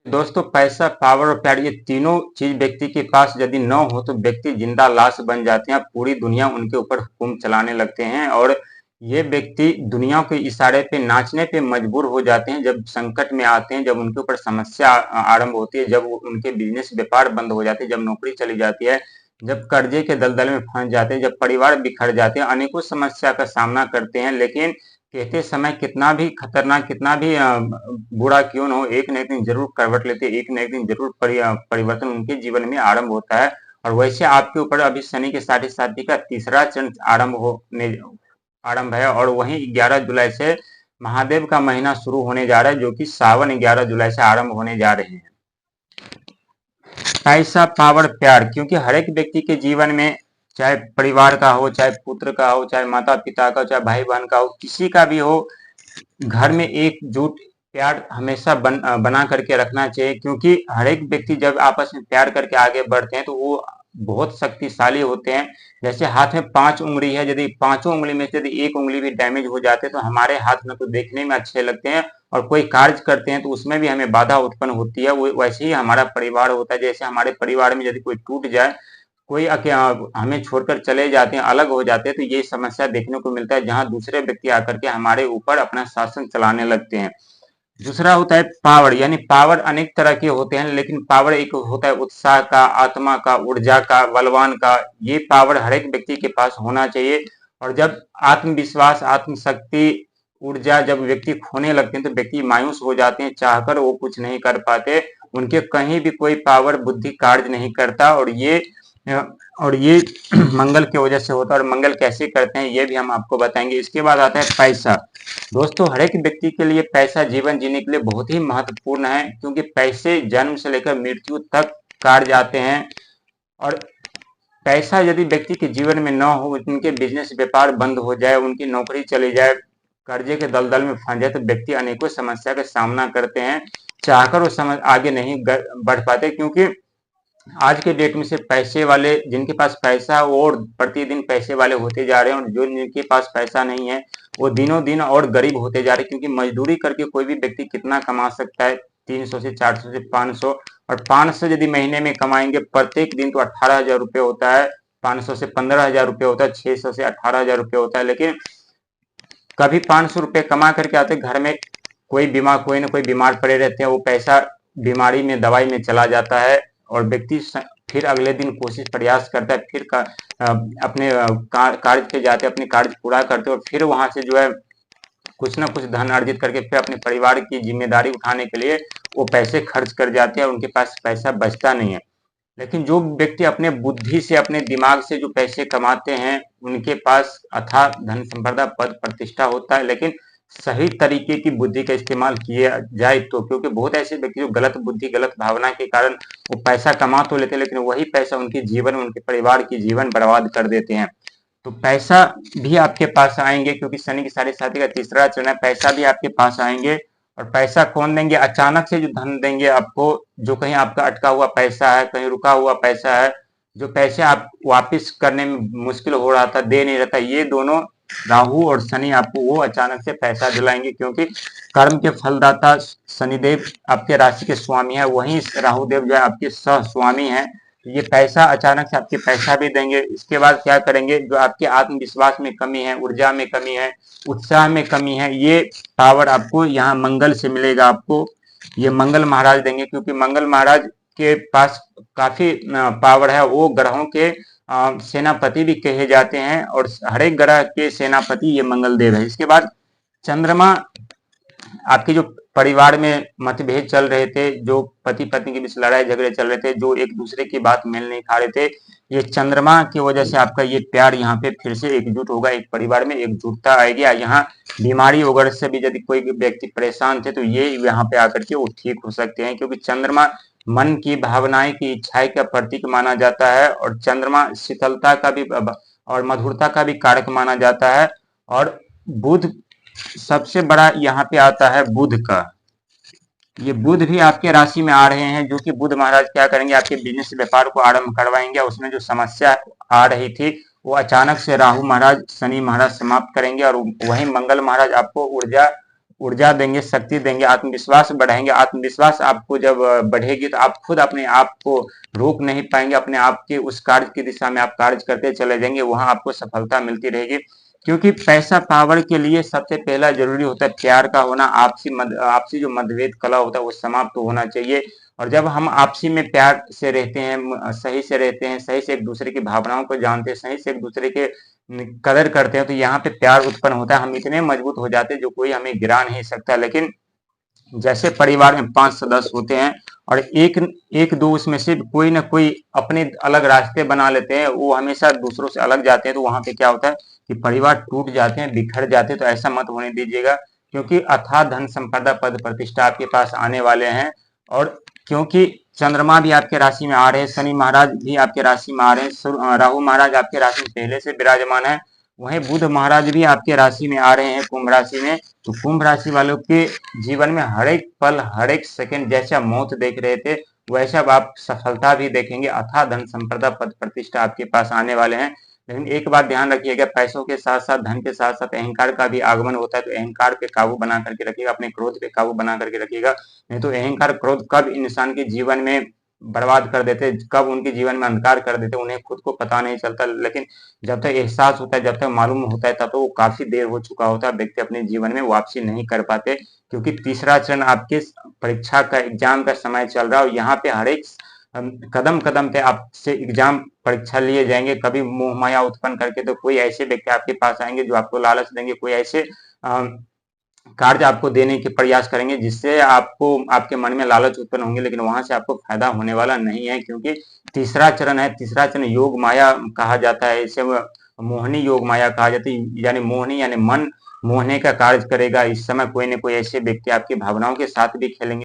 दोस्तों पैसा, पावर और प्यार ये तीनों चीज व्यक्ति के पास यदि न हो तो व्यक्ति जिंदा लाश बन जाते हैं। पूरी दुनिया उनके ऊपर हुक्म चलाने लगते हैं और ये व्यक्ति दुनिया के इशारे पे नाचने पे मजबूर हो जाते हैं। जब संकट में आते हैं, जब उनके ऊपर समस्या आरंभ होती है, जब उनके बिजनेस व्यापार बंद हो जाते हैं, जब नौकरी चली जाती है, जब कर्जे के दलदल में फंस जाते हैं, जब परिवार बिखर जाते हैं, अनेकों समस्या का सामना करते हैं। लेकिन कहते समय कितना भी खतरनाक, कितना भी बुरा क्यों न हो, एक न एक दिन जरूर करवट लेते, एक न एक दिन जरूर परिवर्तन उनके जीवन में आरंभ होता है। और वैसे आपके ऊपर अभी शनि के साढ़े साथी का तीसरा चरण आरंभ है और वहीं 11 जुलाई से महादेव का महीना शुरू होने जा रहा है, जो कि सावन 11 जुलाई से आरंभ होने जा रहे हैं। पैसा, पावर, प्यार, क्योंकि हर एक व्यक्ति के जीवन में, चाहे परिवार का हो, चाहे पुत्र का हो, चाहे माता पिता का हो, चाहे भाई बहन का हो, किसी का भी हो, घर में एकजुट प्यार हमेशा बना करके रखना चाहिए। क्योंकि हर एक व्यक्ति जब आपस में प्यार करके आगे बढ़ते हैं तो वो बहुत शक्तिशाली होते हैं। जैसे हाथ में 5 उंगली है, यदि पांचों उंगली में से यदि एक उंगली भी डैमेज हो जाते हैं तो हमारे हाथ में तो देखने में अच्छे लगते हैं और कोई कार्य करते हैं तो उसमें भी हमें बाधा उत्पन्न होती है। वैसे ही हमारा परिवार होता है। जैसे हमारे परिवार में यदि कोई टूट जाए, कोई हमें छोड़कर चले जाते हैं, अलग हो जाते हैं, तो ये समस्या देखने को मिलता है जहां दूसरे व्यक्ति आकर के हमारे ऊपर अपना शासन चलाने लगते हैं। दूसरा होता है पावर, यानी पावर अनेक तरह के होते हैं, लेकिन पावर एक होता है उत्साह का, आत्मा का, ऊर्जा का, बलवान का। ये पावर हर एक व्यक्ति के पास होना चाहिए। और जब आत्मविश्वास, आत्मशक्ति, ऊर्जा जब व्यक्ति खोने लगते हैं तो व्यक्ति मायूस हो जाते हैं, चाहकर वो कुछ नहीं कर पाते। उनके कहीं भी कोई पावर बुद्धि कार्य नहीं करता और ये मंगल की वजह से होता है। और मंगल कैसे करते हैं ये भी हम आपको बताएंगे। इसके बाद आता है पैसा। दोस्तों हर एक व्यक्ति के लिए पैसा जीवन जीने के लिए बहुत ही महत्वपूर्ण है, क्योंकि पैसे जन्म से लेकर मृत्यु तक कार्य आते हैं। और पैसा यदि व्यक्ति के जीवन में न हो, उनके बिजनेस व्यापार बंद हो जाए, उनकी नौकरी चली जाए, कर्जे के दलदल में फंस जाए, तो व्यक्ति अनेकों समस्या का सामना करते हैं, चाहकर वो समझ आगे नहीं बढ़ पाते। क्योंकि आज के डेट में से पैसे वाले, जिनके पास पैसा है वो और प्रतिदिन पैसे वाले होते जा रहे हैं, और जो जिनके पास पैसा नहीं है वो दिनों दिन और गरीब होते जा रहे हैं। क्योंकि मजदूरी करके कोई भी व्यक्ति कितना कमा सकता है, 300 से 400 से 500, और 500 यदि महीने में कमाएंगे प्रत्येक दिन तो 18,000 रुपये होता है, 500 से 15,000 रुपये होता है, 600 से 18,000 रुपये होता है। लेकिन कभी 500 रुपये कमा करके आते घर में कोई ना कोई बीमार पड़े रहते हैं, वो पैसा बीमारी में, दवाई में चला जाता है और व्यक्ति फिर अगले दिन कोशिश प्रयास करता है, फिर अपने कार्य पे जाते, अपने कार्य पूरा करते और फिर वहां से जो है कुछ ना कुछ धन अर्जित करके फिर अपने परिवार की जिम्मेदारी उठाने के लिए वो पैसे खर्च कर जाते हैं और उनके पास पैसा बचता नहीं है। लेकिन जो व्यक्ति अपने बुद्धि से, अपने दिमाग से जो पैसे कमाते हैं, उनके पास अथाह धन संपदा, पद प्रतिष्ठा होता है। लेकिन सही तरीके की बुद्धि का इस्तेमाल किया जाए तो, क्योंकि बहुत ऐसे व्यक्ति जो गलत बुद्धि, गलत भावना के कारण वो पैसा कमा तो लेते हैं, लेकिन वही पैसा उनके जीवन, उनके परिवार की जीवन बर्बाद कर देते हैं। तो पैसा भी आपके पास आएंगे, क्योंकि शनि की साढ़े साथी का तीसरा चरण है। पैसा भी आपके पास आएंगे, और पैसा कौन देंगे? अचानक से जो धन देंगे आपको, जो कहीं आपका अटका हुआ पैसा है, कहीं रुका हुआ पैसा है, जो पैसे आप वापस करने में मुश्किल हो रहा था, दे नहीं रहता, ये दोनों राहु और शनि आपको वो अचानक से पैसा दिलाएंगे। क्योंकि कर्म के फलदाता शनिदेव आपके राशि के स्वामी है, वहीं राहुदेव जो है आपके सह स्वामी है। ये पैसा अचानक से आपके पैसा भी देंगे। इसके बाद क्या करेंगे? जो आपके आत्मविश्वास में कमी है, ऊर्जा में कमी है, उत्साह में कमी है, ये पावर आपको यहाँ मंगल से मिलेगा। आपको ये मंगल महाराज देंगे, क्योंकि मंगल महाराज के पास काफी पावर है। वो ग्रहों के सेनापति भी कहे जाते हैं, और हर एक ग्रह के सेनापति ये मंगल देव है। इसके बाद चंद्रमा, आपके जो परिवार में मतभेद चल रहे थे, जो पति पत्नी के बीच लड़ाई झगड़े चल रहे थे, जो एक दूसरे की बात मेल नहीं खा रहे थे, ये चंद्रमा की वजह से आपका ये प्यार यहाँ पे फिर से एकजुट होगा, एक परिवार में एकजुटता आएगी। यहाँ बीमारी वगैरह से भी यदि कोई व्यक्ति परेशान थे तो ये यहाँ पे आकर के वो ठीक हो सकते हैं। क्योंकि चंद्रमा मन की भावनाएं की इच्छाएं का प्रतीक माना जाता है, और चंद्रमा शीतलता का भी और मधुरता का भी कारक माना जाता है। और बुध सबसे बड़ा यहाँ पे आता है बुध का। ये बुध भी आपके राशि में आ रहे हैं, जो कि बुध महाराज क्या करेंगे? आपके बिजनेस व्यापार को आरंभ करवाएंगे। उसमें जो समस्या आ रही थी वो अचानक से राहु महाराज, शनि महाराज समाप्त करेंगे, और वहीं मंगल महाराज आपको ऊर्जा, ऊर्जा देंगे, शक्ति देंगे, आत्मविश्वास बढ़ाएंगे। आत्मविश्वास आपको जब बढ़ेगी तो आप खुद अपने आप को रोक नहीं पाएंगे, अपने आप के उस कार्य की दिशा में आप कार्य करते चले जाएंगे, वहां आपको सफलता मिलती रहेगी। क्योंकि पैसा पावर के लिए सबसे पहला जरूरी होता है प्यार का होना। आपसी जो मतभेद कला होता है वो समाप्त होना चाहिए। और जब हम आपसी में प्यार से रहते हैं, सही से रहते हैं, सही से एक दूसरे की भावनाओं को जानते हैं, सही से एक दूसरे के कदर करते हैं, तो यहाँ पे प्यार उत्पन्न होता है। हम इतने मजबूत हो जाते हैं जो कोई हमें गिरा नहीं सकता। लेकिन जैसे परिवार में 5 सदस्य होते हैं और एक एक दो उसमें से कोई ना कोई अपने अलग रास्ते बना लेते हैं, वो हमेशा दूसरों से अलग जाते हैं, तो वहां पे क्या होता है कि परिवार टूट जाते हैं, बिखर जाते हैं। तो ऐसा मत होने दीजिएगा, क्योंकि अथाह धन संपदा पद प्रतिष्ठा आपके पास आने वाले हैं। और क्योंकि चंद्रमा भी आपके राशि में आ रहे हैं, शनि महाराज भी आपके राशि में आ रहे हैं, राहु महाराज आपके राशि में पहले से विराजमान है, वहीं बुध महाराज भी आपके राशि में आ रहे हैं, कुंभ राशि में। तो कुंभ राशि वालों के जीवन में हर एक पल, हर एक सेकंड जैसा मौत देख रहे थे, वैसा अब आप सफलता भी देखेंगे। अथाह धन संपदा पद प्रतिष्ठा आपके पास आने वाले हैं। लेकिन एक बात ध्यान रखिएगा, पैसों के साथ साथ, धन के साथ साथ अहंकार का भी आगमन होता है। तो अहंकार पे काबू बना करके रखिएगा, अपने क्रोध पे काबू बना करके रखिएगा। नहीं तो अहंकार क्रोध कब इंसान के जीवन में बर्बाद कर देते, कब उनके जीवन में अंधकार कर देते, उन्हें खुद को पता नहीं चलता। लेकिन जब तक एहसास होता है, जब तक मालूम होता है, तब तो वो काफी देर हो चुका होता है, व्यक्ति अपने जीवन में वापसी नहीं कर पाते। क्योंकि तीसरा चरण आपके परीक्षा का, एग्जाम का समय चल रहा है, और यहाँ पे हर एक कदम कदम पे आपसे एग्जाम परीक्षा लिए जाएंगे। कभी मोह माया उत्पन्न करके तो कोई ऐसे व्यक्ति आपके पास आएंगे जो आपको लालच देंगे, कोई ऐसे कार्य आपको देने के प्रयास करेंगे जिससे आपको, आपके मन में लालच उत्पन्न होंगे, लेकिन वहां से आपको फायदा होने वाला नहीं है। क्योंकि तीसरा चरण है, तीसरा चरण योग माया कहा जाता है, इसे मोहनी योग माया कहा जाता है। यानी मोहनी यानी मन मोहने का कार्य करेगा। इस समय कोई न कोई ऐसे व्यक्ति आपकी भावनाओं के साथ भी खेलेंगे।